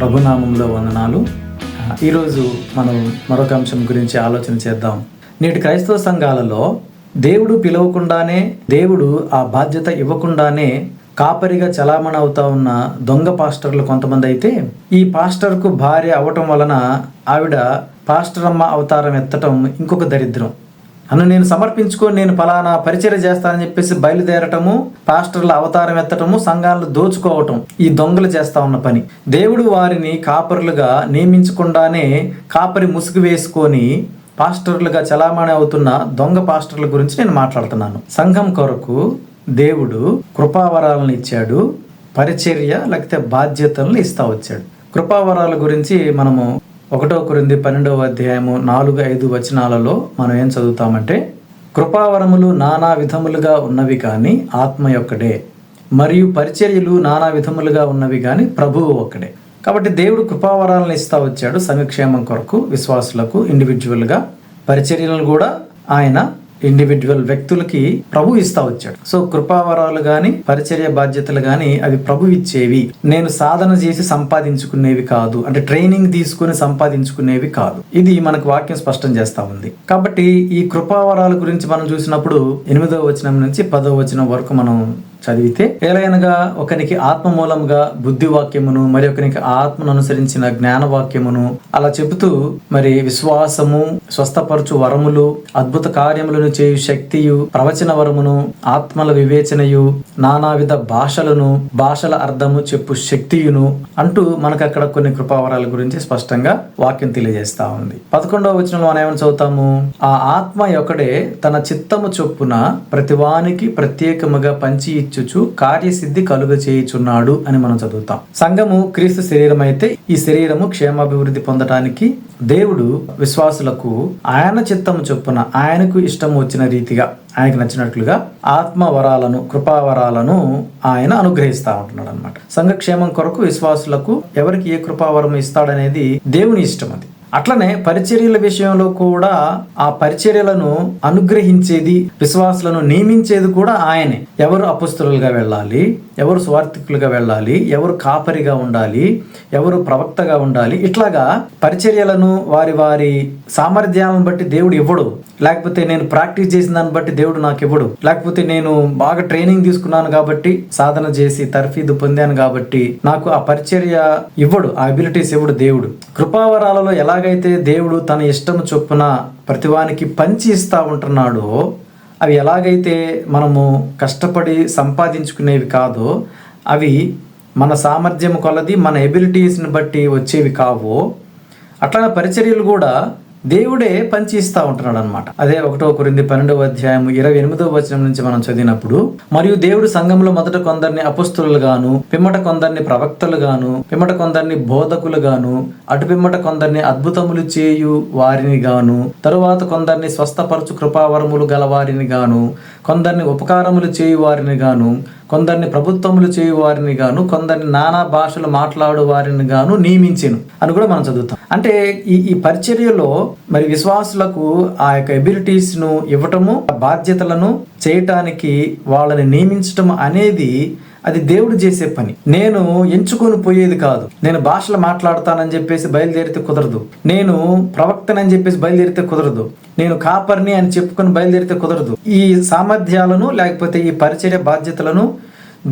ప్రభునామంలో వందనాలు. ఈరోజు మనం మరొక అంశం గురించి ఆలోచన చేద్దాం. నేటి క్రైస్తవ సంఘాలలో దేవుడు పిలవకుండానే, దేవుడు ఆ బాధ్యత ఇవ్వకుండానే కాపరిగా చలామణి అవుతా ఉన్న దొంగ పాస్టర్లు కొంతమంది అయితే, ఈ పాస్టర్కు భార్య అవటం వలన ఆవిడ పాస్టర్ అమ్మ అవతారం ఎత్తటం ఇంకొక దరిద్రం. నన్ను నేను సమర్పించుకొని నేను ఫలానా పరిచర్య చేస్తానని చెప్పేసి బయలుదేరటము, పాస్టర్ల అవతారం ఎత్తటము, సంఘాలను దోచుకోవటం ఈ దొంగలు చేస్తా ఉన్న పని. దేవుడు వారిని కాపరులుగా నియమించకుండానే కాపరి ముసుగు వేసుకొని పాస్టర్లుగా చలామణి అవుతున్న దొంగ పాస్టర్ల గురించి నేను మాట్లాడుతున్నాను. సంఘం కొరకు దేవుడు కృపావరాలను ఇచ్చాడు, పరిచర్య లేకపోతే బాధ్యతలను ఇస్తా వచ్చాడు. కృపావరాల గురించి మనము 1 కొరింథీ 12వ అధ్యాయము 4-5 వచనాలలో మనం ఏం చదువుతామంటే, కృపావరములు నానా విధములుగా ఉన్నవి కానీ ఆత్మ ఒక్కడే, మరియు పరిచర్యలు నానా విధములుగా ఉన్నవి కానీ ప్రభువు ఒక్కడే. కాబట్టి దేవుడు కృపావరాలను ఇస్తా వచ్చాడు సంఘక్షేమం కొరకు, విశ్వాసులకు ఇండివిజువల్గా. పరిచర్యలను కూడా ఆయన ఇండివిజువల్ వ్యక్తులకి ప్రభు ఇస్తా వచ్చాడు. సో కృపావరాలు గాని పరిచర్య బాధ్యతలు గాని అవి ప్రభు ఇచ్చేవి, నేను సాధన చేసి సంపాదించుకునేవి కాదు, అంటే ట్రైనింగ్ తీసుకుని సంపాదించుకునేవి కాదు. ఇది మనకు వాక్యం స్పష్టం చేస్తా ఉంది. కాబట్టి ఈ కృపావరాల గురించి మనం చూసినప్పుడు 8వ వచనం నుంచి 10వ వచనం వరకు మనం చదివితే, ఏలైనగా ఒకనికి ఆత్మ మూలంగా బుద్ధి వాక్యమును, మరి ఒకనికి ఆత్మను అనుసరించిన జ్ఞానవాక్యమును, అలా చెబుతూ మరి విశ్వాసము, స్వస్థపరచు వరములు, అద్భుత కార్యములను చేయు శక్తియు, ప్రవచన వరమును, ఆత్మల వివేచనయు, నానావిధ భాషలను, భాషల అర్థము చెప్పు శక్తియును అంటూ మనకు అక్కడ కొన్ని కృపావరాల గురించి స్పష్టంగా వాక్యం తెలియజేస్తా ఉంది. 11వ వచనంలో మనం ఏమని చదువుతాము, ఆ ఆత్మ ఒకడే తన చిత్తము చొప్పున ప్రతివానికి ప్రత్యేకముగా పంచి ఇచ్చుచు కార్యసిద్ధి కలుగ చేయుచున్నాడు అని మనం చదువుతాం. సంఘము క్రీస్తు శరీరం అయితే, ఈ శరీరము క్షేమాభివృద్ధి పొందడానికి దేవుడు విశ్వాసులకు ఆయన చిత్తము చొప్పున, ఆయనకు ఇష్టము వచ్చిన రీతిగా, ఆయనకు నచ్చినట్లుగా ఆత్మ వరాలను, కృపావరాలను ఆయన అనుగ్రహిస్తా ఉంటున్నాడు అనమాట. సంఘక్షేమం కొరకు విశ్వాసులకు ఎవరికి ఏ కృపావరం ఇస్తాడనేది దేవుని ఇష్టం. అది అట్లనే పరిచర్యల విషయంలో కూడా ఆ పరిచర్యలను అనుగ్రహించేది, విశ్వాసులను నియమించేది కూడా ఆయనే. ఎవరు అపొస్తలులుగా వెళ్ళాలి, ఎవరు స్వార్థికులుగా వెళ్ళాలి, ఎవరు కాపరిగా ఉండాలి, ఎవరు ప్రవక్తగా ఉండాలి, ఇట్లాగా పరిచర్యలను వారి వారి సామర్థ్యాలను బట్టి దేవుడు ఇవ్వడు. లేకపోతే నేను ప్రాక్టీస్ చేసిన దాన్ని బట్టి దేవుడు నాకు ఇవ్వడు. లేకపోతే నేను బాగా ట్రైనింగ్ తీసుకున్నాను కాబట్టి, సాధన చేసి తర్ఫీదు పొందాను కాబట్టి నాకు ఆ పరిచర్య ఇవ్వడు, ఆ అబిలిటీస్ ఇవ్వడు దేవుడు. కృపావరాలలో ఎలాగైతే దేవుడు తన ఇష్టం చొప్పున ప్రతివానికి పంచి ఇస్తా ఉంటున్నాడో, అవి ఎలాగైతే మనము కష్టపడి సంపాదించుకునేవి కాదో, అవి మన సామర్థ్యం కొలది, మన ఎబిలిటీస్ని బట్టి వచ్చేవి కావో, అట్లా పరిచర్యలు కూడా దేవుడే పంచి ఇస్తా ఉంటున్నాడు అనమాట. అదే 1 కొరింథీ 12వ అధ్యాయం 28వ వచనం నుంచి మనం చదివినప్పుడు, మరియు దేవుడు సంఘంలో మొదట కొందరిని అపొస్తలులుగాను, పిమ్మట కొందరిని ప్రవక్తలుగాను, పిమ్మట కొందరిని బోధకులుగాను, అటు పిమ్మట కొందరిని అద్భుతములు చేయు వారిని గాను, తరువాత కొందరిని స్వస్థపరచు కృపావరములు గలవారిని గాను, కొందరిని ఉపకారములు చేయు వారిని గాను, కొందరిని ప్రభుత్వములు చేయు వారిని గాను, కొందరిని నానా భాషలు మాట్లాడు వారిని గాను నియమించెను అని కూడా మనం చదువుతాం. అంటే ఈ పరిచర్యలో మరి విశ్వాసులకు ఆ యొక్క ఎబిలిటీస్ ను ఇవ్వటము, బాధ్యతలను చేయటానికి వాళ్ళని నియమించటం అనేది అది దేవుడు చేసే పని. నేను ఎంచుకొని పోయేది కాదు. నేను భాషలు మాట్లాడతానని చెప్పేసి బయలుదేరితే కుదరదు, నేను ప్రవక్తనని చెప్పేసి బయలుదేరితే కుదరదు, నేను కాపర్ని అని చెప్పుకొని బయలుదేరితే కుదరదు. ఈ సామర్థ్యాలను లేకపోతే ఈ పరిచర్య బాధ్యతలను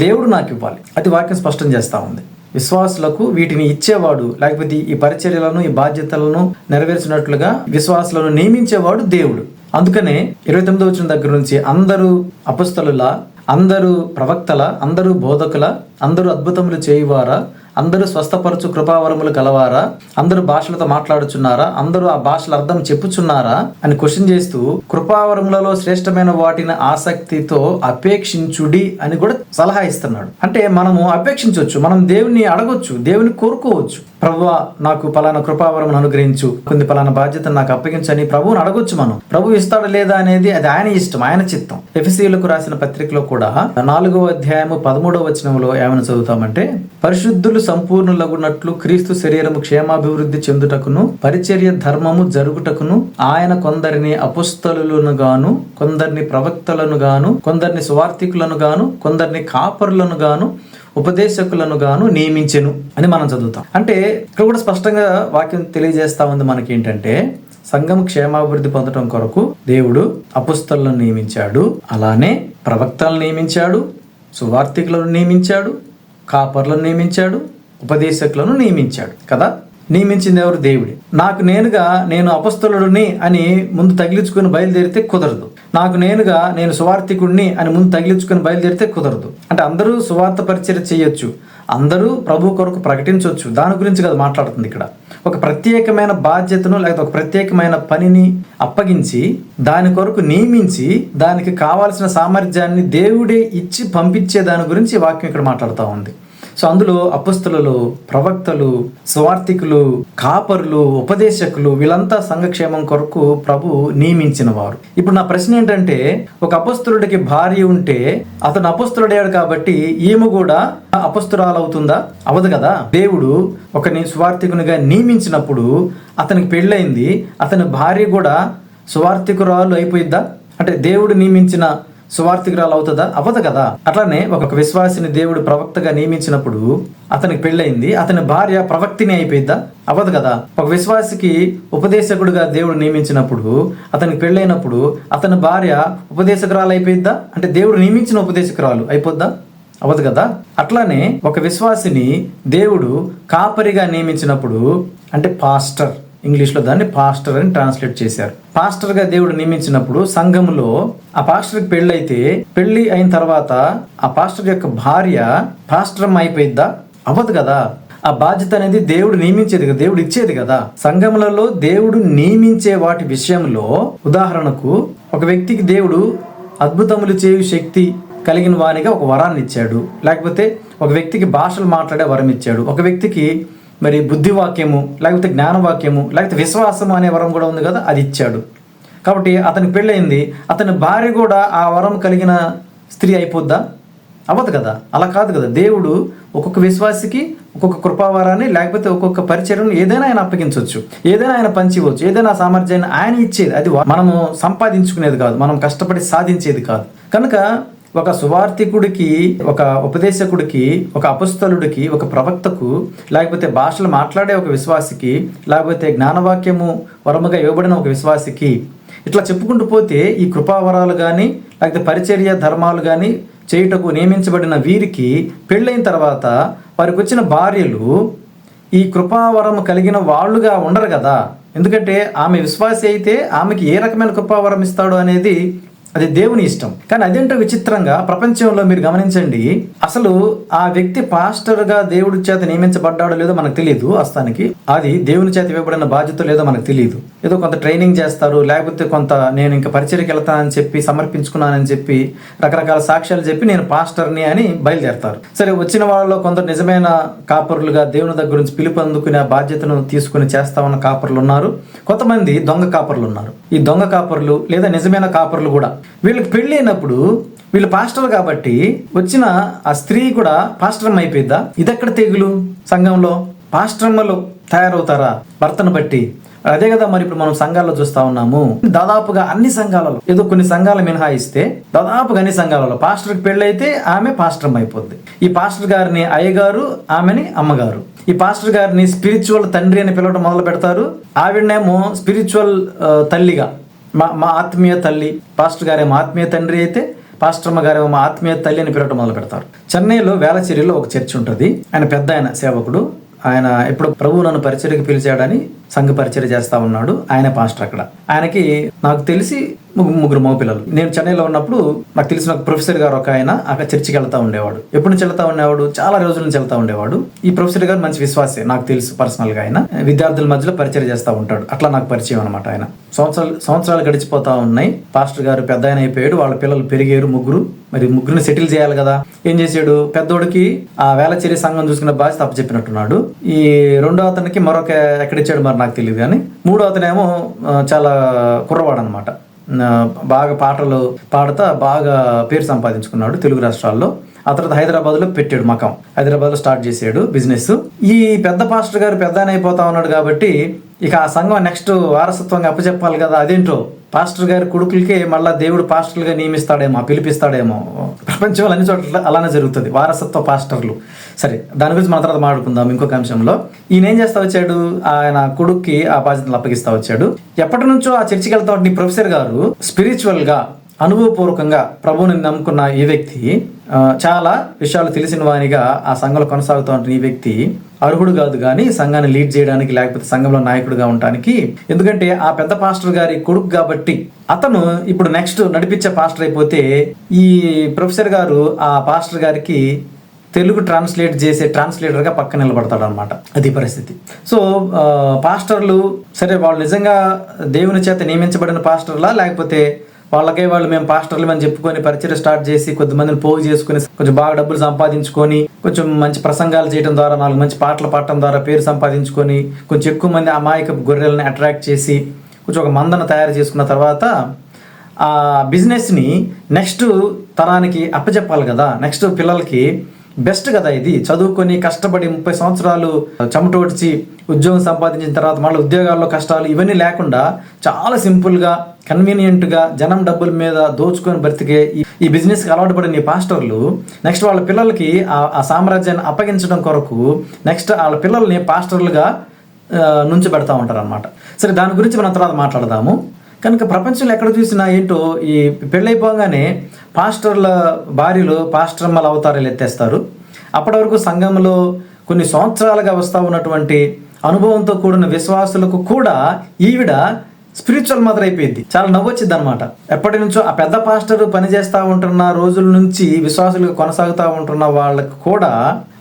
దేవుడు నాకు ఇవ్వాలి. అది వాక్యం స్పష్టం చేస్తా ఉంది. విశ్వాసులకు వీటిని ఇచ్చేవాడు, లేకపోతే ఈ పరిచర్యలను, ఈ బాధ్యతలను నెరవేర్చినట్లుగా విశ్వాసులను నియమించేవాడు దేవుడు. అందుకనే 29వ వచనం దగ్గర నుంచి అందరూ అపొస్తలుల, అందరూ ప్రవక్తల, అందరూ బోధకుల, అందరూ అద్భుతములు చేయువారా, అందరూ స్వస్థపరచు కృపావరములు గలవారా, అందరూ భాషలతో మాట్లాడుచున్నారా, అందరూ ఆ భాషల అర్థం చెప్పుచున్నారా అని క్వశ్చన్ చేస్తూ, కృపావరములలో శ్రేష్టమైన వాటిని ఆసక్తితో అపేక్షించుడి అని కూడా సలహా ఇస్తున్నాడు. అంటే మనము అపేక్షించవచ్చు, మనం దేవుని అడగొచ్చు, దేవుని కోరుకోవచ్చు. ప్రభువా నాకు పలానా కృపావరం అనుగ్రహించు, కొన్ని పలానా బాధ్యతను నాకు అప్పగించని ప్రభువుని అడగొచ్చు. మనం ప్రభు ఇస్తాడు లేదా అనేది అది ఆయన ఇష్టం, ఆయన చిత్తం. ఎఫెసీయులకు రాసిన పత్రికలో కూడా 4వ అధ్యాయము 13వ వచనంలో ఏమని చదువుతామంటే, పరిశుద్ధులు సంపూర్ణులగునట్లు క్రీస్తు శరీరము క్షేమాభివృద్ధి చెందుటకును పరిచర్య ధర్మము జరుగుటకును ఆయన కొందరిని అపొస్తలులను గాను, కొందరిని ప్రవక్తలను గాను, కొందరిని సువార్థికులను గాను, కొందరిని కాపరులను గాను ఉపదేశకులను గాను నియమించెను అని మనం చదువుతాం. అంటే ఇక్కడ కూడా స్పష్టంగా వాక్యం తెలియజేస్తా ఉంది మనకి ఏంటంటే, సంఘం క్షేమాభివృద్ధి పొందడం కొరకు దేవుడు అపుస్తలులను నియమించాడు, అలానే ప్రవక్తలను నియమించాడు, సువార్తికులను నియమించాడు, కాపర్లను నియమించాడు, ఉపదేశకులను నియమించాడు కదా. నియమించింది ఎవరు? దేవుడే. నాకు నేనుగా నేను అపొస్తలుడిని అని ముందు తగిలించుకుని బయలుదేరితే కుదరదు. నాకు నేనుగా నేను సువార్థికుడిని అని ముందు తగిలించుకుని బయలుదేరితే కుదరదు. అంటే అందరూ సువార్త పరిచర్య చేయొచ్చు, అందరూ ప్రభు కొరకు ప్రకటించవచ్చు, దాని గురించి కదా మాట్లాడుతుంది ఇక్కడ. ఒక ప్రత్యేకమైన బాధ్యతను లేకపోతే ఒక ప్రత్యేకమైన పనిని అప్పగించి దాని కొరకు నియమించి దానికి కావాల్సిన సామర్థ్యాన్ని దేవుడే ఇచ్చి పంపించే దాని గురించి ఈ వాక్యం ఇక్కడ మాట్లాడుతూ ఉంది. సో అందులో అపొస్తలులు, ప్రవక్తలు, సువార్థికులు, కాపరులు, ఉపదేశకులు వీళ్ళంతా సంఘక్షేమం కొరకు ప్రభు నియమించిన వారు. ఇప్పుడు నా ప్రశ్న ఏంటంటే, ఒక అపొస్తలుడికి భార్య ఉంటే అతను అపొస్తలుడయ్యాడు కాబట్టి ఈమె కూడా అపొస్తలురాలు అవుతుందా? అవదు కదా. దేవుడు ఒకని సువార్థికునిగా నియమించినప్పుడు అతనికి పెళ్ళయింది, అతని భార్య కూడా సువార్థికురాలు అయిపోయిద్దా? అంటే దేవుడు నియమించిన సువార్థికురాలు అవుతుందా? అవ్వదు కదా. అట్లానే ఒక విశ్వాసిని దేవుడు ప్రవక్తగా నియమించినప్పుడు అతనికి పెళ్ళయింది, అతని భార్య ప్రవక్తిని అయిపోయిద్దా? అవ్వదు కదా. ఒక విశ్వాసికి ఉపదేశకుడుగా దేవుడు నియమించినప్పుడు అతనికి పెళ్ళైనప్పుడు అతని భార్య ఉపదేశకురాలు అయిపోయిద్దా? అంటే దేవుడు నియమించిన ఉపదేశకురాలు అయిపోద్దా? అవ్వదు కదా. అట్లానే ఒక విశ్వాసిని దేవుడు కాపరిగా నియమించినప్పుడు, అంటే పాస్టర్, ఇంగ్లీష్లో దాన్ని పాస్టర్ అని ట్రాన్స్లేట్ చేశారు. పాస్టర్గా దేవుడు నియమించినప్పుడు సంఘంలో ఆ పాస్టర్కి పెళ్ళైతే పెళ్లి అయిన తర్వాత ఆ పాస్టర్ యొక్క భార్య పాస్టర్ అయిపోయిద్దా? అవ్వదు కదా. ఆ బాధ్యత అనేది దేవుడు నియమించేది కదా, దేవుడు ఇచ్చేది కదా. సంఘములలో దేవుడు నియమించే వాటి విషయంలో, ఉదాహరణకు ఒక వ్యక్తికి దేవుడు అద్భుతములు చేయు శక్తి కలిగిన వానిగా ఒక వరాన్ని ఇచ్చాడు, లేకపోతే ఒక వ్యక్తికి భాషలు మాట్లాడే వరం ఇచ్చాడు, ఒక వ్యక్తికి మరి బుద్ధివాక్యము, లేకపోతే జ్ఞానవాక్యము, లేకపోతే విశ్వాసము అనే వరం కూడా ఉంది కదా, అది ఇచ్చాడు. కాబట్టి అతనికి పెళ్ళయింది, అతని భార్య కూడా ఆ వరం కలిగిన స్త్రీ అయిపోద్దా? అవ్వదు కదా. అలా కాదు కదా. దేవుడు ఒక్కొక్క విశ్వాసికి ఒక్కొక్క కృపావరాన్ని లేకపోతే ఒక్కొక్క పరిచర్యను ఏదైనా ఆయన అప్పగించవచ్చు, ఏదైనా ఆయన పంచివచ్చు, ఏదైనా సామర్థ్యాన్ని ఆయన ఇచ్చేది. అది మనము సంపాదించుకునేది కాదు, మనం కష్టపడి సాధించేది కాదు. కనుక ఒక సువార్థికుడికి, ఒక ఉపదేశకుడికి, ఒక అపొస్తలుడికి, ఒక ప్రవక్తకు, లేకపోతే భాషలు మాట్లాడే ఒక విశ్వాసికి, లేకపోతే జ్ఞానవాక్యము వరముగా ఇవ్వబడిన ఒక విశ్వాసికి, ఇట్లా చెప్పుకుంటూ పోతే ఈ కృపావరాలు కానీ లేకపోతే పరిచర్య ధర్మాలు కానీ చేయుటకు నియమించబడిన వీరికి పెళ్ళైన తర్వాత వారికి వచ్చిన భార్యలు ఈ కృపావరం కలిగిన వాళ్ళుగా ఉండరు కదా. ఎందుకంటే ఆమె విశ్వాసి అయితే ఆమెకి ఏ రకమైన కృపావరం ఇస్తాడు అనేది అది దేవుని ఇష్టం. కానీ అదేంటో విచిత్రంగా ప్రపంచంలో మీరు గమనించండి, అసలు ఆ వ్యక్తి పాస్టర్గా దేవుడి చేత నియమించబడ్డాడో లేదో మనకు తెలియదు. వాస్తవానికి అది దేవుని చేత ఇవ్వబడిన బాధ్యత లేదో మనకు తెలియదు. ఏదో కొంత ట్రైనింగ్ చేస్తారు, లేకపోతే కొంత నేను ఇంకా పరిచర్యకి వెళ్తానని చెప్పి, సమర్పించుకున్నానని చెప్పి, రకరకాల సాక్ష్యాలు చెప్పి నేను పాస్టర్ని అని బయలుదేరతారు. సరే, వచ్చిన వాళ్ళలో కొందరు నిజమైన కాపరులుగా దేవుని దగ్గర నుంచి పిలుపు అందుకునే ఆ బాధ్యతను తీసుకుని చేస్తా ఉన్న కాపరులు ఉన్నారు, కొంతమంది దొంగ కాపరులు ఉన్నారు. ఈ దొంగ కాపరులు లేదా నిజమైన కాపరులు కూడా, వీళ్ళకి పెళ్ళి అయినప్పుడు వీళ్ళు పాస్టర్ కాబట్టి వచ్చిన ఆ స్త్రీ కూడా పాస్టర్ అయిపోయిద్దా? ఇదెక్కడ తెగులు? సంఘంలో పాస్టర్మలు తయారవుతారా భర్తను బట్టి? అదే కదా మరి ఇప్పుడు మనం సంఘాల్లో చూస్తా ఉన్నాము. దాదాపుగా అన్ని సంఘాలలో, ఏదో కొన్ని సంఘాలు మినహాయిస్తే దాదాపుగా అన్ని సంఘాలలో పాస్టర్కి పెళ్ళైతే ఆమె పాస్టర్ అయిపోద్ది. ఈ పాస్టర్ గారిని అయ్యగారు, ఆమెని అమ్మగారు. ఈ పాస్టర్ గారిని స్పిరిచువల్ తండ్రి అని పిలవడం మొదలు పెడతారు, ఆవిడనేమో స్పిరిచువల్ తల్లిగా, మా ఆత్మీయ తల్లి. పాస్టర్ గారేమో ఆత్మీయ తండ్రి అయితే పాస్టర్మ గారేమో మా ఆత్మీయ తల్లి అని పిలవడం మొదలు పెడతారు. చెన్నైలో వేలచేరిలో ఒక చర్చ్ ఉంటుంది. ఆయన పెద్ద ఆయన సేవకుడు. ఆయన ఎప్పుడు ప్రభువు నన్ను పరిచర్యకి పిలిచాడని సంఘ పరిచర్య చేస్తా ఉన్నాడు. ఆయన పాస్టర్ అక్కడ. ఆయనకి నాకు తెలిసి ముగ్గురు మగపిల్లలు. నేను చెన్నైలో ఉన్నప్పుడు నాకు తెలిసిన ఒక ప్రొఫెసర్ గారు ఒక ఆయన అక్కడ చర్చికి వెళ్తా ఉండేవాడు. ఎప్పుడు నుంచి వెళ్తా ఉండేవాడు? చాలా రోజుల నుంచి వెళ్తా ఉండేవాడు. ఈ ప్రొఫెసర్ గారు మంచి విశ్వాసే, నాకు తెలుసు పర్సనల్ గా. ఆయన విద్యార్థుల మధ్యలో పరిచర్య చేస్తూ ఉంటాడు. అట్లా నాకు పరిచయం అనమాట. ఆయన సంవత్సరాలు గడిచిపోతా ఉన్నాయి. పాస్టర్ గారు పెద్ద ఆయన అయిపోయాడు, వాళ్ళ పిల్లలు పెరిగారు, ముగ్గురు. మరి ముగ్గురిని సెటిల్ చేయాలి కదా. ఏం చేశాడు? పెద్దోడికి ఆ వేలచేరి సంఘం చూసుకున్న బాధ్యత అప్పచెప్పినట్టున్నాడు. ఈ రెండో అతనికి మరొక ఎక్కడిచ్చాడు మరి నాకు తెలియదు. కానీ మూడో అతనేమో చాలా కుర్రవాడు అనమాట. బాగా పాటలు పాడుతా బాగా పేరు సంపాదించుకున్నాడు తెలుగు రాష్ట్రాల్లో. ఆ తర్వాత హైదరాబాద్లో పెట్టాడు మకాం. హైదరాబాద్లో స్టార్ట్ చేశాడు బిజినెస్. ఈ పెద్ద పాస్టర్ గారు పెద్ద అయిపోతా ఉన్నాడు కాబట్టి ఇక ఆ సంఘం నెక్స్ట్ వారసత్వంగా అప్పచెప్పాలి కదా. అదేంటో పాస్టర్ గారి కొడుకులకే మళ్ళీ దేవుడు పాస్టర్లుగా నియమిస్తాడేమో, పిలిపిస్తాడేమో. ప్రపంచంలో అన్ని చోట్ల అలానే జరుగుతుంది, వారసత్వ పాస్టర్లు. సరే, దాని గురించి మన తర్వాత మాట్లాడుకుందాం ఇంకొక అంశంలో. ఈయన ఏం చేస్తా వచ్చాడు, ఆయన కొడుక్కి ఆ బాధ్యతలు అప్పగిస్తా వచ్చాడు. ఎప్పటి నుంచో ఆ చర్చికి వెళ్తా ఉంటే ప్రొఫెసర్ గారు స్పిరిచువల్గా, అనుభవపూర్వకంగా ప్రభువుని నమ్ముకున్న ఈ వ్యక్తి, చాలా విషయాలు తెలిసిన వానిగా ఆ సంఘంలో కొనసాగుతూ ఉంటున్న ఈ వ్యక్తి అర్హుడు కాదు కానీ సంఘాన్ని లీడ్ చేయడానికి, లేకపోతే సంఘంలో నాయకుడిగా ఉండడానికి. ఎందుకంటే ఆ పెద్ద పాస్టర్ గారి కొడుకు కాబట్టి అతను ఇప్పుడు నెక్స్ట్ నడిపించే పాస్టర్ అయిపోతే ఈ ప్రొఫెసర్ గారు ఆ పాస్టర్ గారికి తెలుగు ట్రాన్స్లేట్ చేసే ట్రాన్స్లేటర్గా పక్కన నిలబడతాడు అనమాట. అది పరిస్థితి. సో పాస్టర్లు సరే, వాళ్ళు నిజంగా దేవుని చేత నియమించబడిన పాస్టర్లా, లేకపోతే వాళ్ళకే వాళ్ళు మేము పాస్టర్లు అని చెప్పుకొని పరిచయం స్టార్ట్ చేసి కొద్దిమందిని పోగు చేసుకుని కొంచెం బాగా డబ్బులు సంపాదించుకొని కొంచెం మంచి ప్రసంగాలు చేయడం ద్వారా, 4 మంచి పాటలు పాడటం ద్వారా పేరు సంపాదించుకొని కొంచెం ఎక్కువ మంది అమాయక గొర్రెల్ని అట్రాక్ట్ చేసి కొంచెం ఒక మందను తయారు చేసుకున్న తర్వాత ఆ బిజినెస్ని నెక్స్ట్ తరానికి అప్పచెప్పాలి కదా. నెక్స్ట్ పిల్లలకి బెస్ట్ కదా ఇది. చదువుకొని కష్టపడి 30 సంవత్సరాలు చెమటోడ్చి ఉద్యోగం సంపాదించిన తర్వాత మళ్ళీ ఉద్యోగాల్లో కష్టాలు ఇవన్నీ లేకుండా చాలా సింపుల్గా, కన్వీనియంట్గా జనం డబ్బుల మీద దోచుకొని బ్రతికే ఈ బిజినెస్కి అలవాటు పడిన ఈ పాస్టర్లు నెక్స్ట్ వాళ్ళ పిల్లలకి ఆ సామ్రాజ్యాన్ని అప్పగించడం కొరకు నెక్స్ట్ వాళ్ళ పిల్లల్ని పాస్టర్లుగా నుంచి పెడతా ఉంటారు అనమాట. సరే, దాని గురించి మనం తర్వాత మాట్లాడదాము. కనుక ప్రపంచంలో ఎక్కడ చూసినా ఏంటో ఈ పెళ్ళైపోగానే పాస్టర్ల భార్యలు పాస్టర్మల అవతారాలు ఎత్తేస్తారు. అప్పటి వరకు సంఘంలో కొన్ని సంవత్సరాలుగా వస్తూ ఉన్నటువంటి అనుభవంతో కూడిన విశ్వాసులకు కూడా ఈవిడ స్పిరిచువల్ మదర్ అయిపోయింది. చాలా నవ్వొచ్చింది అనమాట. ఎప్పటి నుంచో ఆ పెద్ద పాస్టర్ పనిచేస్తూ ఉంటున్న రోజుల నుంచి విశ్వాసులుగా కొనసాగుతూ ఉంటున్న వాళ్ళకు కూడా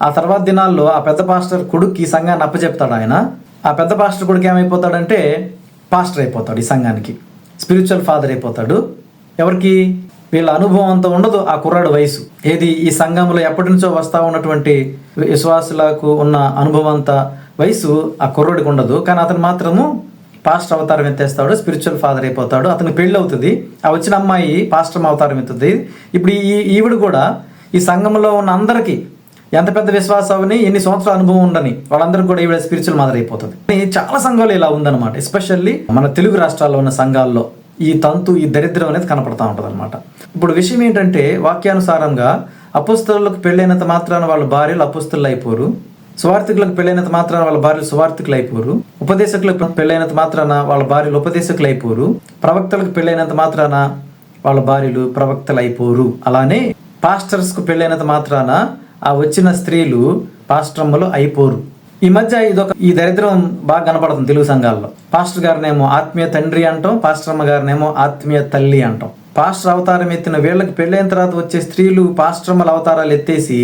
ఆ తర్వాత దినాల్లో ఆ పెద్ద పాస్టర్ కొడుక్కి సంఘాన్ని అప్పచెప్తాడు ఆయన. ఆ పెద్ద పాస్టర్ కొడుకు ఏమైపోతాడంటే పాస్టర్ అయిపోతాడు, ఈ సంఘానికి స్పిరిచువల్ ఫాదర్ అయిపోతాడు. ఎవరికి? వీళ్ళ అనుభవం అంతా ఉండదు ఆ కుర్రాడు వయసు. ఏది? ఈ సంఘంలో ఎప్పటి నుంచో వస్తూ ఉన్నటువంటి విశ్వాసులకు ఉన్న అనుభవం అంతా వయసు ఆ కుర్రాడికి ఉండదు. కానీ అతను మాత్రము పాస్టర్ అవతారం ఎత్తేస్తాడు, స్పిరిచువల్ ఫాదర్ అయిపోతాడు. అతనికి పెళ్ళి అవుతుంది, ఆ వచ్చిన అమ్మాయి పాస్టర్ అవతారం ఎత్తుతుంది. ఇప్పుడు ఈవిడ కూడా ఈ సంఘంలో ఉన్న అందరికీ ఎంత పెద్ద విశ్వాసాన్ని, ఎన్ని సంవత్సరాల అనుభవం ఉండని వాళ్ళందరికీ కూడా ఈవిడ స్పిరిచువల్ మదర్ అయిపోతుంది. చాలా సంఘాలు ఇలా ఉందన్నమాట. ఎస్పెషల్లీ మన తెలుగు రాష్ట్రాల్లో ఉన్న సంఘాల్లో ఈ తంతు, ఈ దరిద్రం అనేది కనపడతా ఉంటుంది అనమాట. ఇప్పుడు విషయం ఏంటంటే, వాక్యానుసారంగా అపోస్తలులకు పెళ్ళైనంత మాత్రాన వాళ్ళ భార్యలు అపోస్తలు అయిపోరు, సువార్థికులకు పెళ్ళైనంత మాత్రాన వాళ్ళ భార్యలు సువార్థికులు అయిపోరు, ఉపదేశకులకు పెళ్ళైనంత మాత్రాన వాళ్ళ భార్యలు ఉపదేశకులు అయిపోరు, ప్రవక్తలకు పెళ్ళైనంత మాత్రాన వాళ్ళ భార్యలు ప్రవక్తలు అయిపోరు. అలానే పాస్టర్స్కు పెళ్ళైనంత మాత్రాన ఆ వచ్చిన స్త్రీలు పాస్టర్మ్మలు అయిపోరు. ఈ మధ్య ఈ దరిద్రం బాగా కనపడుతుంది తెలుగు సంఘాల్లో. పాస్టర్ గారినేమో ఆత్మీయ తండ్రి అంటాం, పాస్టర్మ్మ గారినేమో ఆత్మీయ తల్లి అంటాం. పాస్టర్ అవతారం ఎత్తిన వీళ్ళకి పెళ్ళైన తర్వాత వచ్చే స్త్రీలు పాస్టర్మల అవతారాలు ఎత్తేసి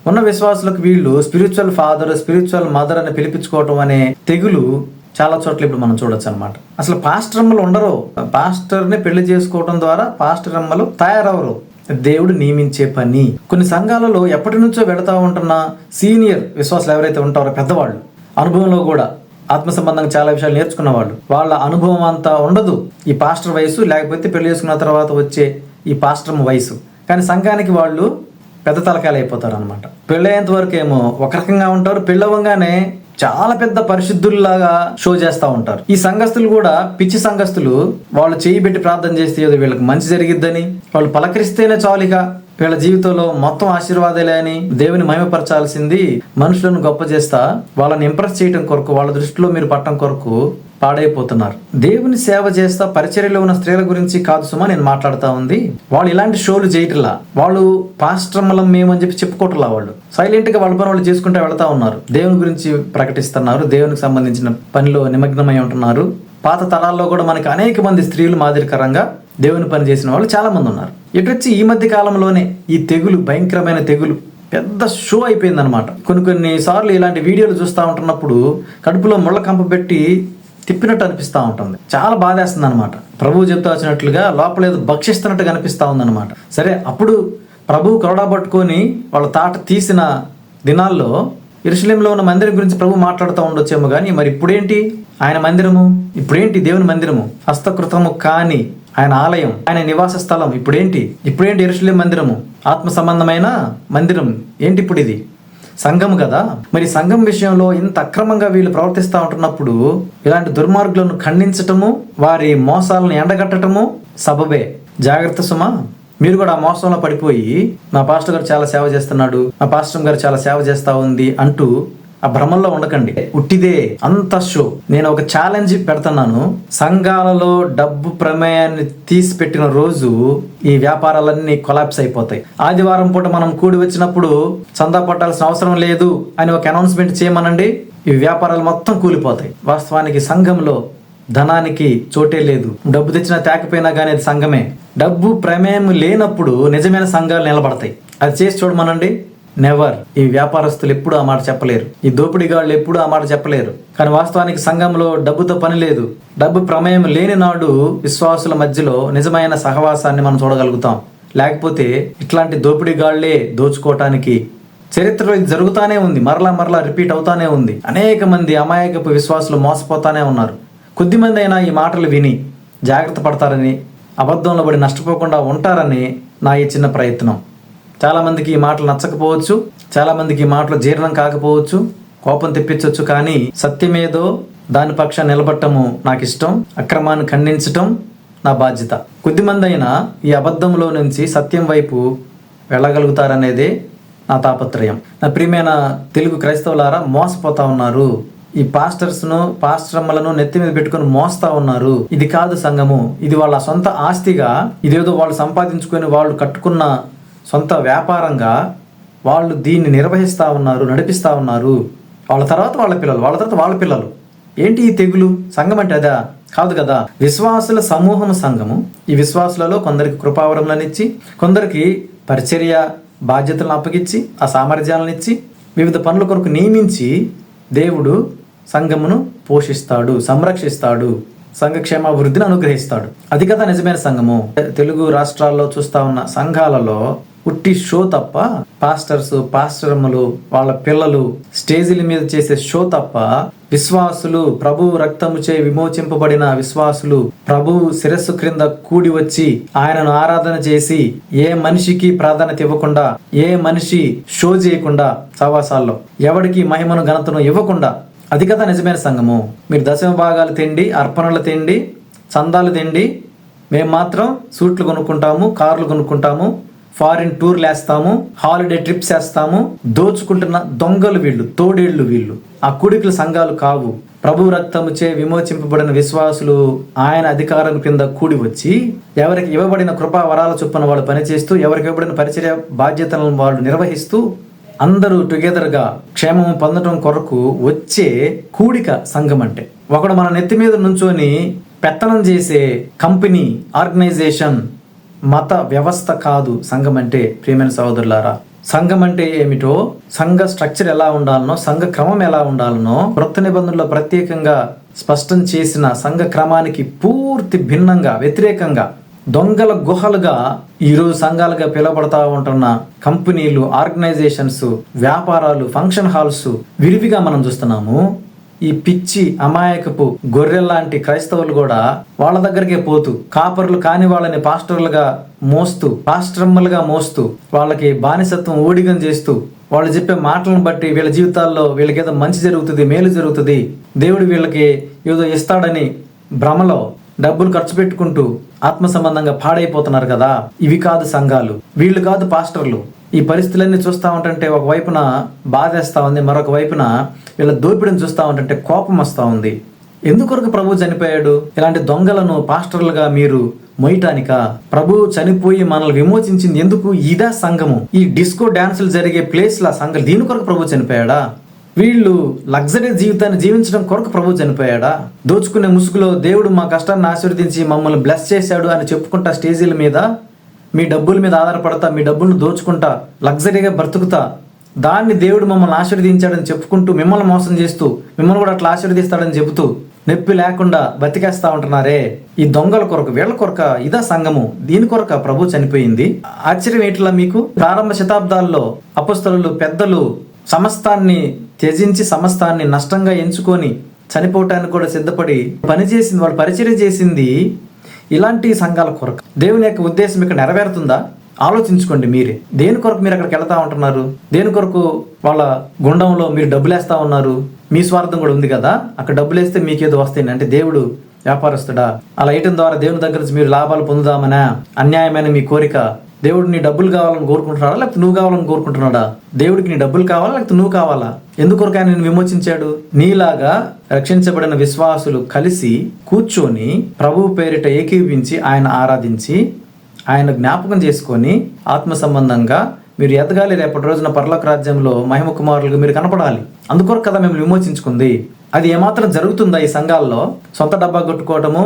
ఉన్న విశ్వాసులకు వీళ్ళు స్పిరిచువల్ ఫాదర్, స్పిరిచువల్ మదర్ అని పిలిపించుకోవటం అనే తెగులు చాలా చోట్ల ఇప్పుడు మనం చూడొచ్చు అనమాట. అసలు పాస్టర్మ్మలు ఉండరు. పాస్టర్ని పెళ్లి చేసుకోవడం ద్వారా పాస్టర్మ్మలు తయారవరు. దేవుడు నియమించే పని. కొన్ని సంఘాలలో ఎప్పటి నుంచో వెళతా ఉంటున్న సీనియర్ విశ్వాసులు ఎవరైతే ఉంటారో, పెద్దవాళ్ళు, అనుభవంలో కూడా ఆత్మ సంబంధంగా చాలా విషయాలు నేర్చుకున్న వాళ్ళు, వాళ్ళ అనుభవం అంతా ఉండదు ఈ పాస్టర్ వయసు, లేకపోతే పెళ్లి చేసుకున్న తర్వాత వచ్చే ఈ పాస్టర్ వయసు. కానీ సంఘానికి వాళ్ళు పెద్ద తలకాయలు అయిపోతారు అనమాట. పెళ్ళయ్యేంత వరకు ఏమో ఒక రకంగా ఉంటారు, పెళ్ళవంగానే చాలా పెద్ద పరిశుద్ధుల్లాగా షో చేస్తూ ఉంటారు. ఈ సంఘస్థులు కూడా పిచ్చి సంఘస్థులు, వాళ్ళు చేయి పెట్టి ప్రార్థన చేస్తే ఏదో వీళ్ళకి మంచి జరిగిద్దని, వాళ్ళు పలకరిస్తేనే చాలుక వీళ్ళ జీవితంలో మొత్తం ఆశీర్వాదాలే అని దేవుని మహిమపరచాల్సింది మనుషులను గొప్ప చేస్తా వాళ్ళని ఇంప్రెస్ చేయడం కొరకు, వాళ్ళ దృష్టిలో మీరు పట్టడం కొరకు పాడైపోతున్నారు. దేవుని సేవ చేస్తా పరిచర్యలో ఉన్న స్త్రీల గురించి కాదు సుమా నేను మాట్లాడుతా ఉంది. వాళ్ళు ఇలాంటి షోలు చేయట్లా, వాళ్ళు పాస్టర్మలం మేమని చెప్పి చెప్పుకోవట్లా. వాళ్ళు సైలెంట్ గా వాళ్ళ పని వాళ్ళు చేసుకుంటూ వెళ్తా ఉన్నారు, దేవుని గురించి ప్రకటిస్తున్నారు, దేవునికి సంబంధించిన పనిలో నిమగ్నమై ఉంటున్నారు. పాత తరాల్లో కూడా మనకి అనేక మంది స్త్రీలు మాదిరికరంగా దేవుని పని చేసిన వాళ్ళు చాలా మంది ఉన్నారు. ఇటొచ్చి ఈ మధ్య కాలంలోనే ఈ తెగులు, భయంకరమైన తెగులు పెద్ద షో అయిపోయింది అనమాట. కొన్ని సార్లు ఇలాంటి వీడియోలు చూస్తూ ఉంటున్నప్పుడు కడుపులో ముళ్ళ కంప పెట్టి తిప్పినట్టు అనిపిస్తూ ఉంటుంది. చాలా బాధేస్తుంది అనమాట. ప్రభువు చెప్తా వచ్చినట్లుగా లోపల ఏదో భక్షిస్తున్నట్టుగా అనిపిస్తూ ఉందన్నమాట. సరే, అప్పుడు ప్రభువు కొరడా పట్టుకొని వాళ్ళ తాట తీసిన దినాల్లో యెరూషలేములో ఉన్న మందిరం గురించి ప్రభు మాట్లాడుతూ ఉండొచ్చేమో కానీ, మరి ఇప్పుడేంటి ఆయన మందిరము, ఇప్పుడేంటి దేవుని మందిరము, హస్తకృతము కాని ఆయన ఆలయం, ఆయన నివాస స్థలం ఇప్పుడేంటి యెరూషలేము మందిరము, ఆత్మ సంబంధమైన మందిరం ఏంటి ఇప్పుడు ఇది? సంఘం కదా. మరి సంఘం విషయంలో ఇంత అక్రమంగా వీళ్ళు ప్రవర్తిస్తూ ఉంటున్నప్పుడు ఇలాంటి దుర్మార్గులను ఖండించటము, వారి మోసాలను ఎండగట్టటము సబబే. జాగ్రత్త సుమా. మీరు కూడా ఆ మోసంలో పడిపోయి మా పాస్టర్ గారు చాలా సేవ చేస్తున్నాడు, మా పాస్టర్ గారు చాలా సేవ చేస్తా ఉంది అంటూ ఆ భ్రమంలో ఉండకండి. ఉట్టిదే అంత షో. నేను ఒక ఛాలెంజ్ పెడుతున్నాను. సంఘాలలో డబ్బు ప్రమేయాన్ని తీసి పెట్టిన రోజు ఈ వ్యాపారాలన్నీ కొలాప్స్ అయిపోతాయి. ఆదివారం పూట మనం కూడి వచ్చినప్పుడు చందా పట్టాల్సిన అవసరం లేదు అని ఒక అనౌన్స్మెంట్ చేయమనండి, ఈ వ్యాపారాలు మొత్తం కూలిపోతాయి. వాస్తవానికి సంఘంలో ధనానికి చోటే లేదు. డబ్బు తెచ్చినా తేకపోయినా కానీ అది సంఘమే. డబ్బు ప్రమేయం లేనప్పుడు నిజమైన సంఘాలు నిలబడతాయి. అది చేసి చూడమనండి. నెవర్. ఈ వ్యాపారస్తులు ఎప్పుడు ఆ మాట చెప్పలేరు, ఈ దోపిడీగాళ్ళు ఎప్పుడు ఆ మాట చెప్పలేరు. కానీ వాస్తవానికి సంఘంలో డబ్బుతో పని లేదు. డబ్బు ప్రమేయం లేని నాడు విశ్వాసుల మధ్యలో నిజమైన సహవాసాన్ని మనం చూడగలుగుతాం. లేకపోతే ఇట్లాంటి దోపిడీగాళ్లే దోచుకోవటానికి చరిత్రలో ఇది జరుగుతానే ఉంది. మరలా రిపీట్ అవుతానే ఉంది. అనేక మంది అమాయకపు విశ్వాసులు మోసపోతానే ఉన్నారు. కొద్దిమంది అయినా ఈ మాటలు విని జాగ్రత్త పడతారని, అబద్ధంలో పడి నష్టపోకుండా ఉంటారని నా ఈ చిన్న ప్రయత్నం. చాలామందికి ఈ మాటలు నచ్చకపోవచ్చు, చాలామందికి ఈ మాటలు జీర్ణం కాకపోవచ్చు, కోపం తెప్పించవచ్చు. కానీ సత్యమేదో దాని పక్షాన్ని నిలబట్టము నాకు ఇష్టం. అక్రమాన్ని ఖండించటం నా బాధ్యత. కొద్దిమంది అయినా ఈ అబద్ధంలో నుంచి సత్యం వైపు వెళ్ళగలుగుతారనేదే నా తాపత్రయం. నా ప్రియమైన తెలుగు క్రైస్తవులారా, మోసపోతా ఉన్నారు. ఈ పాస్టరమ్మలను నెత్తి మీద పెట్టుకుని మోస్తా ఉన్నారు. ఇది కాదు సంఘము. ఇది వాళ్ళ సొంత ఆస్తిగా, ఇదేదో వాళ్ళు సంపాదించుకొని వాళ్ళు కట్టుకున్న సొంత వ్యాపారంగా వాళ్ళు దీన్ని నిర్వహిస్తూ ఉన్నారు, నడిపిస్తూ ఉన్నారు. వాళ్ళ తర్వాత వాళ్ళ పిల్లలు, వాళ్ళ తర్వాత వాళ్ళ పిల్లలు. ఏంటి ఈ తెగులు? సంఘం అంటే అదా? కాదు కదా. విశ్వాసుల సమూహం సంఘము. ఈ విశ్వాసులలో కొందరికి కృపావరములను ఇచ్చి, కొందరికి పరిచర్య బాధ్యతలను అప్పగించి, ఆ సామర్థ్యాలను ఇచ్చి, వివిధ పనుల కొరకు నియమించి దేవుడు సంఘమును పోషిస్తాడు, సంరక్షిస్తాడు, సంఘక్షేమాభివృద్ధిని అనుగ్రహిస్తాడు. అది కదా నిజమైన సంఘము. తెలుగు రాష్ట్రాల్లో చూస్తా ఉన్న సంఘాలలో ఉట్టి షో తప్ప, పాస్టరమ్మలు వాళ్ళ పిల్లలు స్టేజీల మీద చేసే షో తప్ప, విశ్వాసులు, ప్రభు రక్తముచే విమోచింపబడిన విశ్వాసులు ప్రభు శిరస్సు క్రింద కూడి వచ్చి ఆయనను ఆరాధన చేసి ఏ మనిషికి ప్రాధాన్యత ఇవ్వకుండా, ఏ మనిషి షో చేయకుండా, సవాసాల్లో ఎవడికి మహిమను ఘనతను ఇవ్వకుండా, అది కదా నిజమైన సంఘము. మీరు దశమ భాగాలు తిండి, అర్పణలు తిండి, చందాలు తిండి, మేము మాత్రం సూట్లు కొనుక్కుంటాము, కార్లు కొనుక్కుంటాము, ఫారిన్ టూర్లు వేస్తాము, హాలిడే ట్రిప్స్ వేస్తాము, దోచుకుంటున్న దొంగలు వీళ్ళు, తోడేళ్లు వీళ్ళు. ఆ కుడికుల సంఘాలు కావు. ప్రభు రక్తముచే విమోచింపబడిన విశ్వాసులు ఆయన అధికారం కింద కూడి వచ్చి ఎవరికి ఇవ్వబడిన కృపా వరాల చొప్పున వాళ్ళు పనిచేస్తూ, ఎవరికి ఇవ్వబడిన పరిచర్య బాధ్యతలను వాళ్ళు నిర్వహిస్తూ, అందరూ టుగెదర్గా క్షేమం పొందడం కొరకు వచ్చే కూడిక సంఘం అంటే. ఒకడు మన నెత్తి మీద నుంచొని పెత్తనం చేసే కంపెనీ, ఆర్గనైజేషన్, మత వ్యవస్థ కాదు సంఘం అంటే. ప్రియమైన సహోదరులారా, సంఘం అంటే ఏమిటో, సంఘ స్ట్రక్చర్ ఎలా ఉండాలనో, సంఘ క్రమం ఎలా ఉండాలనో క్రొత్త నిబంధనలో ప్రత్యేకంగా స్పష్టం చేసిన సంఘ క్రమానికి పూర్తి భిన్నంగా, వ్యతిరేకంగా, దొంగల గుహలుగా ఈరోజు సంఘాలుగా పిలువబడతా ఉంటున్న కంపెనీలు, ఆర్గనైజేషన్స్, వ్యాపారాలు, ఫంక్షన్ హాల్స్ విరివిగా మనం చూస్తున్నాము. ఈ పిచ్చి అమాయకపు గొర్రెల్లాంటి క్రైస్తవులు కూడా వాళ్ళ దగ్గరికే పోతూ, కాపర్లు కాని వాళ్ళని పాస్టర్లుగా మోస్తూ, పాస్టరమ్మలుగా మోస్తూ, వాళ్ళకి బానిసత్వం ఊడిగం చేస్తూ, వాళ్ళు చెప్పే మాటలను బట్టి వీళ్ళ జీవితాల్లో వీళ్ళకి ఏదో మంచి జరుగుతుంది, మేలు జరుగుతుంది, దేవుడు వీళ్ళకి ఏదో ఇస్తాడని భ్రమలో డబ్బులు ఖర్చు పెట్టుకుంటూ ఆత్మ సంబంధంగా పాడైపోతున్నారు కదా. ఇవి కాదు సంఘాలు, వీళ్ళు కాదు పాస్టర్లు. ఈ పరిస్థితులన్నీ చూస్తూ ఉంటుంటే ఒకవైపున బాధేస్తూ ఉంది, మరొక వైపున వీళ్ళ దోపిడిని చూస్తూ ఉంటుంటే కోపం వస్తూ ఉంది. ఎందుకొరకు ప్రభు చనిపోయాడు? ఇలాంటి దొంగలను పాస్టర్లుగా మీరు మొయ్యటానిక? ప్రభు చనిపోయి మనల్ని విమోచించింది ఎందుకు? ఇదా సంఘము? ఈ డిస్కో డాన్సులు జరిగే ప్లేస్ల సంఘం, దీని కొరకు ప్రభు చనిపోయాడా? వీళ్ళు లగ్జరీ జీవితాన్ని జీవించడం కొరకు ప్రభు చనిపోయాడా? దోచుకునే ముసుగులో దేవుడు మా కష్టాన్ని ఆశీర్వదించి మమ్మల్ని బ్లెస్ చేశాడు అని చెప్పుకుంటా, స్టేజీల మీద మీ డబ్బుల మీద ఆధారపడతా, మీ డబ్బులను దోచుకుంటా, లగ్జరీగా బ్రతుకుతా, దాన్ని దేవుడు మమ్మల్ని ఆశీర్వదించాడని చెప్పుకుంటూ మిమ్మల్ని మోసం చేస్తూ, మిమ్మల్ని కూడా అట్లా ఆశీర్వదిస్తాడని చెబుతూ నొప్పి లేకుండా బతికేస్తా ఉంటున్నారే ఈ దొంగల కొరకు, వీళ్ళ కొరక? ఇదా సంఘము? దీని కొరక ప్రభు చనిపోయింది? ఆశ్చర్యం ఏంటిలా మీకు? ప్రారంభ శతాబ్దాల్లో అపొస్తలులు, పెద్దలు సమస్తాన్ని త్యజించి, సమస్తాన్ని నష్టంగా ఎంచుకొని చనిపోవటానికి కూడా సిద్ధపడి పనిచేసింది, వాళ్ళు పరిచర్య చేసింది ఇలాంటి సంఘాల కొరకు. దేవుని యొక్క ఉద్దేశం ఇక్కడ నెరవేరుతుందా? ఆలోచించుకోండి మీరే. దేని కొరకు మీరు అక్కడికి వెళ్తా ఉంటున్నారు? దేని కొరకు వాళ్ళ గుండంలో మీరు డబ్బులు వేస్తా ఉన్నారు? మీ స్వార్థం కూడా ఉంది కదా. అక్కడ డబ్బులు వేస్తే మీకేదో వస్తాయి అంటే దేవుడు వ్యాపారస్తుడా? అలా వేయటం ద్వారా దేవుని దగ్గర నుంచి మీరు లాభాలు పొందుదామనా? అన్యాయమైన మీ కోరిక. దేవుడు నీ డబ్బులు కావాలని కోరుకుంటున్నాడా, లేకపోతే నువ్వు కావాలని కోరుకుంటున్నాడా? దేవుడికి నీ డబ్బులు కావాలా, లేకపోతే నువ్వు కావాలా? ఎందుకొరకు ఆయన నిన్ను విమోచించాడు? నీలాగా రక్షించబడిన విశ్వాసులు కలిసి కూర్చొని ప్రభువు పేరిట ఏకీవించి ఆయన ఆరాధించి ఆయన జ్ఞాపకం చేసుకొని ఆత్మ సంబంధంగా మీరు ఎదగాలి. రేపటి రోజున పరలోక రాజ్యంలో మహిమ కుమారులుగా మీరు కనపడాలి. అందుకొరకు కదా మేము విమోచించుకుంది. అది ఏమాత్రం జరుగుతుందా ఈ సంఘాల్లో? సొంత డబ్బా కొట్టుకోవటము,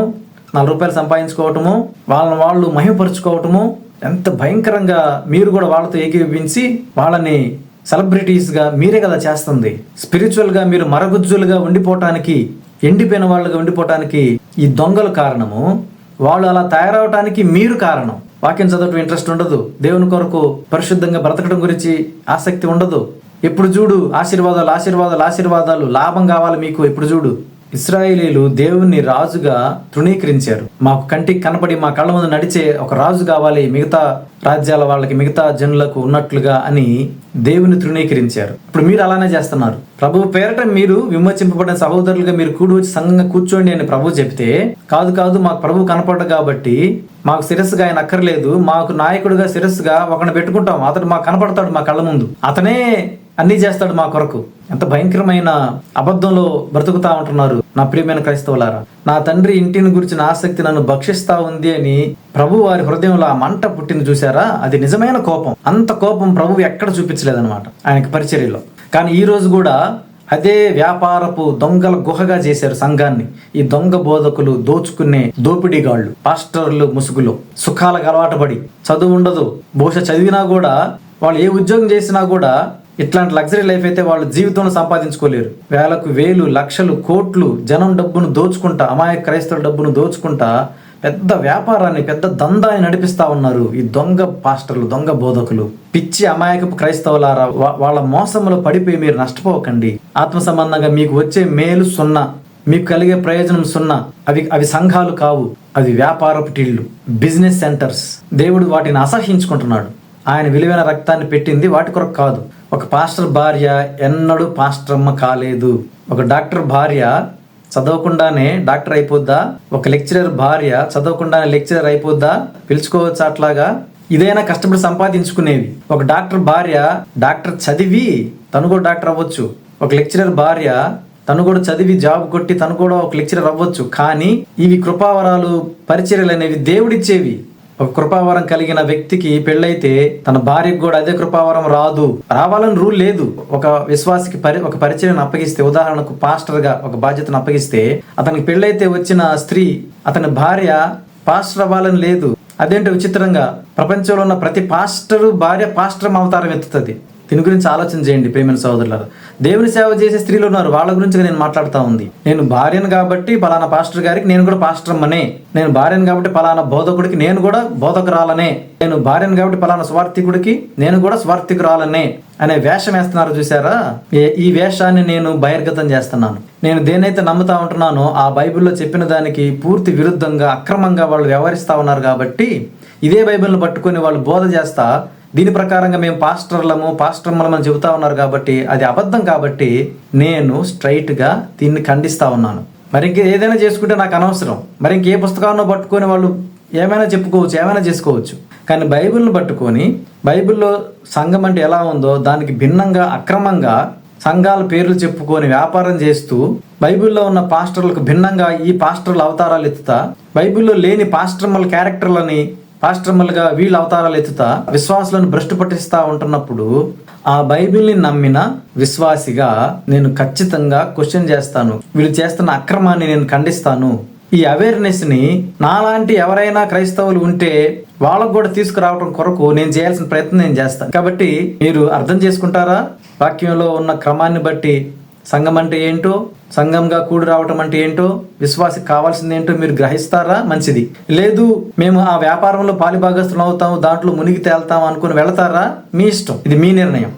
4 రూపాయలు సంపాదించుకోవటము, వాళ్ళని వాళ్ళు మహిమపరుచుకోవటము, ఎంత భయంకరంగా మీరు కూడా వాళ్ళతో ఏకీభవించి వాళ్ళని సెలబ్రిటీస్గా మీరే కదా చేస్తుంది. స్పిరిచువల్గా మీరు మరగుజ్జులుగా ఉండిపోవటానికి, ఎండిపోయిన వాళ్ళుగా ఉండిపోవటానికి ఈ దొంగలు కారణము. వాళ్ళు అలా తయారవటానికి మీరు కారణం. వాక్యం చదవటం ఇంట్రెస్ట్ ఉండదు, దేవుని కొరకు పరిశుద్ధంగా బ్రతకడం గురించి ఆసక్తి ఉండదు. ఎప్పుడు చూడు ఆశీర్వాదాలు ఆశీర్వాదాలు ఆశీర్వాదాలు, లాభం కావాలి మీకు. ఎప్పుడు చూడు ఇశ్రాయేలీలు దేవుణ్ణి రాజుగా తృణీకరించారు. మాకు కంటికి కనపడి మా కళ్ళ ముందు నడిచే ఒక రాజు కావాలి, మిగతా రాజ్యాల వాళ్ళకి, మిగతా జనులకు ఉన్నట్లుగా అని దేవుని తృణీకరించారు. ఇప్పుడు మీరు అలానే చేస్తున్నారు. ప్రభువు పేరట మీరు విమోచింపబడిన సహోదరులుగా మీరు కూడి వచ్చి సంఘంగా కూర్చోండి అని ప్రభువు చెప్తే, కాదు మాకు ప్రభువు కనపడ్డ కాబట్టి మాకు శిరస్సుగా ఆయన అక్కర్లేదు, మాకు నాయకుడిగా శిరస్సుగా ఒకరిని పెట్టుకుంటాం, అతడు మాకు కనపడతాడు మా కళ్ళ ముందు, అతనే అన్నీ చేస్తాడు మా కొరకు. ఎంత భయంకరమైన అబద్ధంలో బ్రతుకుతా ఉంటున్నారు నా ప్రియమైన క్రైస్తవులారా. నా తండ్రి ఇంటిని గురించిన ఆసక్తి నన్ను భక్షిస్తా ఉంది అని ప్రభు వారి హృదయంలో ఆ మంట పుట్టింది చూసారా? అది నిజమైన కోపం. అంత కోపం ప్రభువు ఎక్కడ చూపించలేదన్నమాట ఆయనకి పరిచర్యలో. కానీ ఈ రోజు కూడా అదే వ్యాపారపు దొంగల గుహగా చేశారు సంఘాన్ని. ఈ దొంగ బోధకులు, దోచుకునే దోపిడీగాళ్ళు, పాస్టర్లు ముసుగులో సుఖాలకు అలవాటు పడి, చదువు ఉండదు, బహుశా చదివినా కూడా వాళ్ళు ఏ ఉద్యోగం చేసినా కూడా ఇట్లాంటి లగ్జరీ లైఫ్ అయితే వాళ్ళు జీవితంలో సంపాదించుకోలేరు. వేలకు వేలు, లక్షలు, కోట్లు జనం డబ్బును దోచుకుంటా, అమాయక క్రైస్తవుల డబ్బును దోచుకుంటా పెద్ద వ్యాపారాన్ని, పెద్ద దందాన్ని నడిపిస్తా ఉన్నారు ఈ దొంగ పాస్టర్లు, దొంగ బోధకులు. పిచ్చి అమాయకపు క్రైస్తవులారా, వాళ్ళ మోసంలో పడిపోయి మీరు నష్టపోకండి. ఆత్మ సంబంధంగా మీకు వచ్చే మేలు 0, మీకు కలిగే ప్రయోజనం 0. అవి సంఘాలు కావు, అవి వ్యాపారపు టీళ్లు, బిజినెస్ సెంటర్స్. దేవుడు వాటిని అసహ్యించుకుంటున్నాడు. ఆయన విలువైన రక్తాన్ని పెట్టింది వాటి కొరకు కాదు. ఒక పాస్టర్ భార్య ఎన్నడూ పాస్టర్ అమ్మ కాలేదు. ఒక డాక్టర్ భార్య చదవకుండానే డాక్టర్ అయిపోద్దా? ఒక లెక్చరర్ భార్య చదవకుండానే లెక్చరర్ అయిపోద్దా? పిలుచుకోవచ్చు అట్లాగా. ఇదైనా కష్టపడి సంపాదించుకునేవి. ఒక డాక్టర్ భార్య డాక్టర్ చదివి తను కూడా డాక్టర్ అవ్వచ్చు. ఒక లెక్చరర్ భార్య తను కూడా చదివి జాబ్ కొట్టి తను కూడా ఒక లెక్చరర్ అవ్వచ్చు. కానీ ఇవి కృపావరాలు, పరిచర్యలు అనేవి దేవుడిచ్చేవి. ఒక కృపావరం కలిగిన వ్యక్తికి పెళ్ళైతే తన భార్యకు కూడా అదే కృపావరం రావాలని రూల్ లేదు. ఒక విశ్వాసికి ఒక పరిచర్యను అప్పగిస్తే, ఉదాహరణకు పాస్టర్ గా ఒక బాధ్యతను అప్పగిస్తే, అతనికి పెళ్ళైతే వచ్చిన స్త్రీ అతని భార్య పాస్టర్ అవ్వాలని లేదు. అదేంటో విచిత్రంగా ప్రపంచంలో ఉన్న ప్రతి పాస్టరు భార్య పాస్టర్ అవతారం ఎత్తుతుంది. దీని గురించి ఆలోచన చేయండి ప్రియమైన సోదరులారా. దేవుని సేవ చేసే స్త్రీలు ఉన్నారు, వాళ్ళ గురించి నేను మాట్లాడుతూ ఉంది. నేను భార్యను కాబట్టి పలానా పాస్టర్ గారికి నేను కూడా పాస్టర్ అమ్మనే, నేను భార్యను కాబట్టి పలానా బోధకుడికి నేను కూడా బోధకురాలనే, నేను భార్యను కాబట్టి పలానా స్వార్థికుడికి నేను కూడా స్వార్థికురాలనే అనే వేషం వేస్తున్నారు చూసారా? ఈ వేషాన్ని నేను బహిర్గతం చేస్తున్నాను. నేను దేనైతే నమ్ముతా ఉంటున్నానో ఆ బైబిల్లో చెప్పిన దానికి పూర్తి విరుద్ధంగా, అక్రమంగా వాళ్ళు వ్యవహరిస్తా ఉన్నారు. కాబట్టి ఇదే బైబిల్ని పట్టుకొని వాళ్ళు బోధ చేస్తా దీని ప్రకారంగా మేము పాస్టర్మని చెబుతా ఉన్నారు. కాబట్టి అది అబద్ధం. కాబట్టి నేను స్ట్రైట్గా దీన్ని ఖండిస్తా ఉన్నాను. మరి ఇంక ఏదైనా చేసుకుంటే నాకు అనవసరం. మరి ఇంకే పుస్తకాలను పట్టుకొని వాళ్ళు ఏమైనా చెప్పుకోవచ్చు, ఏమైనా చేసుకోవచ్చు. కానీ బైబిల్ని పట్టుకొని బైబిల్లో సంఘం అంటే ఎలా ఉందో దానికి భిన్నంగా, అక్రమంగా సంఘాల పేర్లు చెప్పుకొని వ్యాపారం చేస్తూ, బైబిల్లో ఉన్న పాస్టర్లకు భిన్నంగా ఈ పాస్టర్ల అవతారాలు ఎత్తుతా, బైబిల్లో లేని పాస్టర్మల క్యారెక్టర్లని పాస్టర్మలుగా వీళ్ళ అవతారాలు ఎత్తుతా విశ్వాసులను భ్రష్టు పట్టిస్తా ఉంటున్నప్పుడు ఆ బైబిల్ని నమ్మిన విశ్వాసిగా నేను ఖచ్చితంగా క్వశ్చన్ చేస్తాను. వీళ్ళు చేస్తున్న అక్రమాన్ని నేను ఖండిస్తాను. ఈ అవేర్నెస్ ని నాలాంటి ఎవరైనా క్రైస్తవులు ఉంటే వాళ్ళకు కూడా తీసుకురావడం కొరకు నేను చేయాల్సిన ప్రయత్నం నేను చేస్తాను. కాబట్టి మీరు అర్థం చేసుకుంటారా? వాక్యంలో ఉన్న క్రమాన్ని బట్టి సంఘం అంటే ఏంటో, సంఘంగా కూడి రావటం అంటే ఏంటో, విశ్వాసికి కావాల్సింది ఏంటో మీరు గ్రహిస్తారా? మంచిది. లేదు మేము ఆ వ్యాపారంలో పాలిభాగస్తులు అవుతాము, దాంట్లో మునిగి తేల్తాము అనుకుని వెళతారా? మీ ఇష్టం, ఇది మీ నిర్ణయం.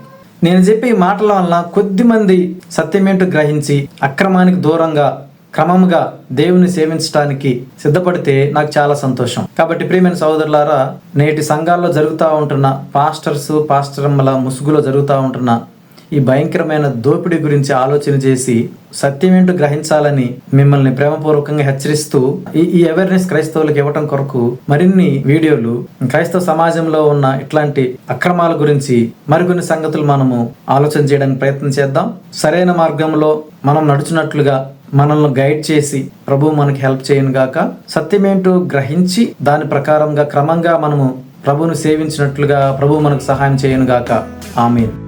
నేను చెప్పే ఈ మాటల వల్ల కొద్ది మంది సత్యమేంటో గ్రహించి అక్రమానికి దూరంగా క్రమంగా దేవుని సేవించడానికి సిద్ధపడితే నాకు చాలా సంతోషం. కాబట్టి ప్రియమైన సహోదరులారా, నేటి సంఘాల్లో జరుగుతూ ఉంటున్న పాస్టరమ్మల ముసుగులో జరుగుతూ ఉంటున్న ఈ భయంకరమైన దోపిడీ గురించి ఆలోచన చేసి సత్యమేంటో గ్రహించాలని మిమ్మల్ని ప్రేమపూర్వకంగా హెచ్చరిస్తూ ఈ అవేర్నెస్ క్రైస్తవులకు ఇవ్వటం కొరకు మరిన్ని వీడియోలు, క్రైస్తవ సమాజంలో ఉన్న ఇట్లాంటి అక్రమాల గురించి మరికొన్ని సంగతులు మనము ఆలోచన చేయడానికి ప్రయత్నం చేద్దాం. సరైన మార్గంలో మనం నడుచున్నట్లుగా మనల్ని గైడ్ చేసి ప్రభువు మనకి హెల్ప్ చేయను గాక. సత్యమేంటో గ్రహించి దాని ప్రకారంగా క్రమంగా మనము ప్రభువును సేవించినట్లుగా ప్రభువు మనకు సహాయం చేయను గాక. ఆమేన్.